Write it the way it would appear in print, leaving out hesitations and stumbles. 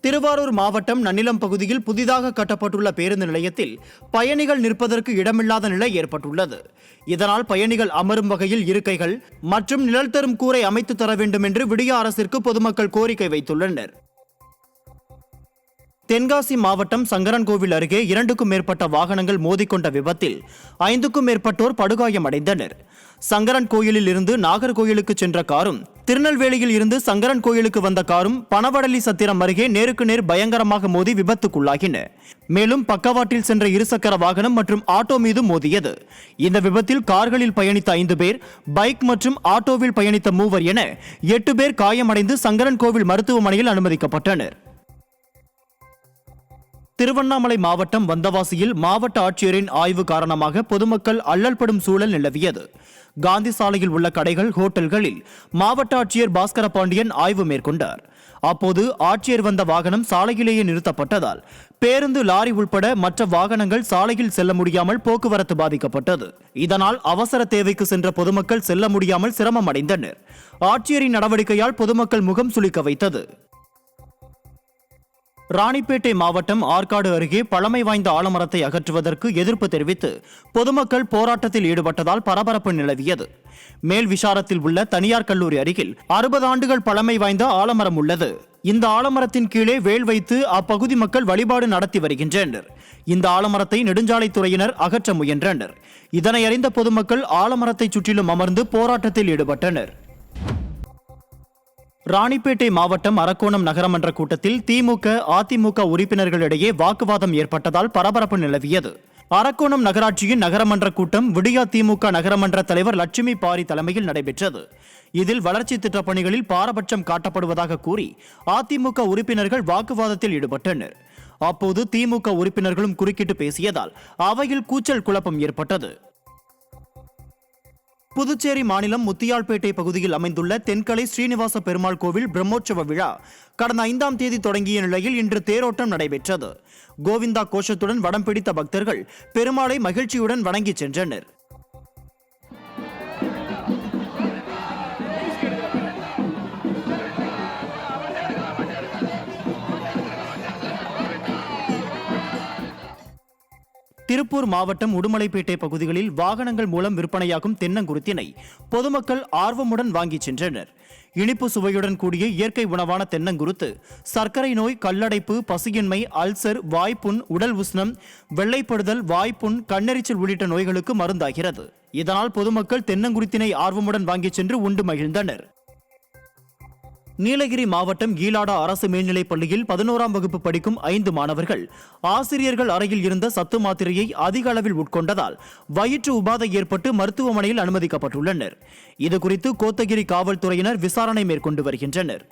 திருவாரூர் மாவட்டம் நன்னிலம் பகுதியில் புதிதாக கட்டப்பட்டுள்ள பேருந்து நிலையத்தில் பயணிகள் நிற்பதற்கு இடமில்லாத நிலை ஏற்பட்டுள்ளது. இதனால் பயணிகள் அமரும் வகையில் இருக்கைகள் மற்றும் நிழல் தரும் கூரை அமைத்து தர வேண்டும் என்று விடிய அரசிற்கு பொதுமக்கள் கோரிக்கை வைத்துள்ளனர். தென்காசி மாவட்டம் சங்கரன்கோவில் அருகே 2க்கும் மேற்பட்ட வாகனங்கள் மோதிக்கொண்ட விபத்தில் 5க்கும் மேற்பட்டோர் படுகாயமடைந்தனர். சங்கரன் கோயிலில் இருந்து நாகர்கோயிலுக்கு சென்ற காரும் திருநெல்வேலியில் இருந்து சங்கரன் கோயிலுக்கு வந்த காரும் பனவடலி சத்திரம் அருகே நேருக்கு நேர் பயங்கரமாக மோதி விபத்துக்குள்ளாகின. மேலும் பக்கவாட்டில் சென்ற இருசக்கர வாகனம் மற்றும் ஆட்டோ மீது மோதியது. இந்த விபத்தில் கார்களில் பயணித்த 5 பேர், பைக் மற்றும் ஆட்டோவில் பயணித்த 3 என 8 பேர் காயமடைந்து சங்கரன் கோவில் மருத்துவமனையில் அனுமதிக்கப்பட்டனர். திருவண்ணாமலை மாவட்டம் வந்தவாசியில் மாவட்ட ஆட்சியரின் ஆய்வு காரணமாக பொதுமக்கள் அல்லல்படும் சூழல் நிலவியது. காந்தி சாலையில் உள்ள கடைகள், ஹோட்டல்களில் மாவட்ட ஆட்சியர் பாஸ்கர பாண்டியன் ஆய்வு மேற்கொண்டார். அப்போது ஆட்சியர் வந்த வாகனம் சாலையிலேயே நிறுத்தப்பட்டதால் பேருந்து, லாரி உள்பட மற்ற வாகனங்கள் சாலையில் செல்ல முடியாமல் போக்குவரத்து பாதிக்கப்பட்டது. இதனால் அவசர தேவைக்கு சென்ற பொதுமக்கள் செல்ல முடியாமல் சிரமம் அடைந்தனர். ஆட்சியரின் நடவடிக்கையால் பொதுமக்கள் முகம் சுளிக்க வைத்தது. ராணிப்பேட்டை மாவட்டம் ஆற்காடு அருகே பழமை வாய்ந்த ஆலமரத்தை அகற்றுவதற்கு எதிர்ப்பு தெரிவித்து பொதுமக்கள் போராட்டத்தில் ஈடுபட்டதால் பரபரப்பு நிலவியது. மேல் விஷாரத்தில் உள்ள தனியார் கல்லூரி அருகில் 60 ஆண்டுகள் பழமை வாய்ந்த ஆலமரம் உள்ளது. இந்த ஆலமரத்தின் கீழே வேல் வைத்து அப்பகுதி மக்கள் வழிபாடு நடத்தி வருகின்றனர். இந்த ஆலமரத்தை நெடுஞ்சாலைத்துறையினர் அகற்ற முயன்றனர். இதனை அறிந்த பொதுமக்கள் ஆலமரத்தை சுற்றிலும் அமர்ந்து போராட்டத்தில் ஈடுபட்டனர். ராணிப்பேட்டை மாவட்டம் அரக்கோணம் நகரமன்ற கூட்டத்தில் திமுக, அதிமுக உறுப்பினர்களிடையே வாக்குவாதம் ஏற்பட்டதால் பரபரப்பு நிலவியது. அரக்கோணம் நகராட்சியின் நகரமன்ற கூட்டம் விடியா திமுக நகரமன்ற தலைவர் லட்சுமி பாரி தலைமையில் நடைபெற்றது. இதில் வளர்ச்சி திட்டப் பணிகளில் பாரபட்சம் காட்டப்படுவதாக கூறி அதிமுக உறுப்பினர்கள் வாக்குவாதத்தில் ஈடுபட்டனர். அப்போது திமுக உறுப்பினர்களும் குறுக்கிட்டு பேசியதால் அவையில் கூச்சல் குழப்பம் ஏற்பட்டது. புதுச்சேரி மாநிலம் முத்தியால்பேட்டை பகுதியில் அமைந்துள்ள தென்கலை ஸ்ரீனிவாச பெருமாள் கோவில் பிரம்மோற்சவ விழா கடந்த 5ஆம் தேதி தொடங்கிய நிலையில் இன்று தேரோட்டம் நடைபெற்றது. கோவிந்தா கோஷத்துடன் வடம் பிடித்த பக்தர்கள் பெருமாளை மகிழ்ச்சியுடன் வணங்கி சென்றனர். திருப்பூர் மாவட்டம் உடுமலைப்பேட்டை பகுதிகளில் வாகனங்கள் மூலம் விற்பனையாகும் தென்னங்குருத்தினை பொதுமக்கள் ஆர்வமுடன் வாங்கி சென்றனர். இனிப்பு சுவையுடன் கூடிய இயற்கை உணவான தென்னங்குருத்து சர்க்கரை நோய், கல்லடைப்பு, பசியின்மை, அல்சர், வாய்ப்புண், உடல் உஷ்ணம், வெள்ளைப்படுதல், வாய்ப்புண், கண்ணெரிச்சல் உள்ளிட்ட நோய்களுக்கு மருந்தாகிறது. இதனால் பொதுமக்கள் தென்னங்குருத்தினை ஆர்வமுடன் வாங்கி சென்று உண்டு மகிழ்ந்தனர். நீலகிரி மாவட்டம் ஈலாடா அரசு மேல்நிலைப் பள்ளியில் 11ஆம் வகுப்பு படிக்கும் 5 மாணவர்கள் ஆசிரியர்கள் அறையில் இருந்த சத்து மாத்திரையை அதிக அளவில் உட்கொண்டதால் வயிற்று உபாதை ஏற்பட்டு மருத்துவமனையில் அனுமதிக்கப்பட்டுள்ளனர். இதுகுறித்து கோத்தகிரி காவல்துறையினர் விசாரணை மேற்கொண்டு வருகின்றனர்.